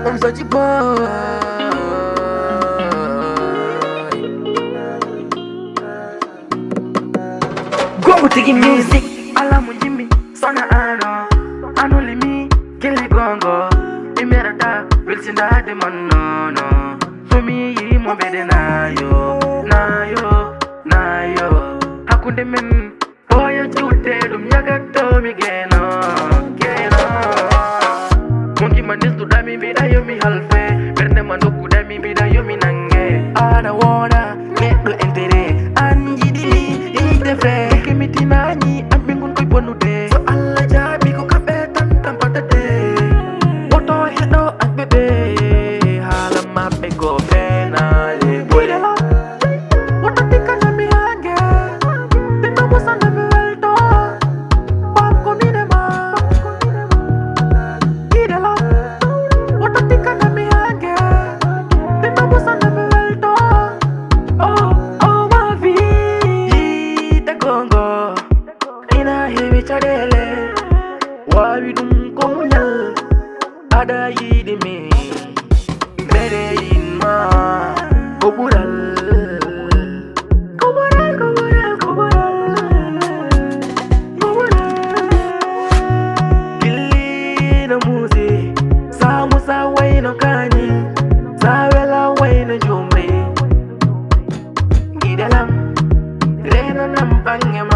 I'm such a boy. Go to the music. Alamu Jimmy, Sona Ano Limi, Kelly Gongo, Emerata, Wilson Dade Manono. For me, mo bede nayo. Hakunde men, boy, you chute, Yagato, Migeno. Monkey man is to dami bida yomi halfe, Berne Manoku dami bida yomi nange. I don't wanna get to enter, Anjidi, eat the fray. Kemitinani, I'm being good ponude. So Allah jabi ko kapetan tampatate. Moto hino at bebe, halama pego fenale. What a tika na mi hange, tino mo sa na mi welto. Pam ko minema, idela. What a tika na mi hange, tino mo sa na mi welto. Oh ma vie, ite gongo. Ina hebi chadele, wabi dum komunyal. Ada yidi me, mere inma, kobural. Sa way no kani, sa wela way no jumbe. Gidalam, reno nam pangem.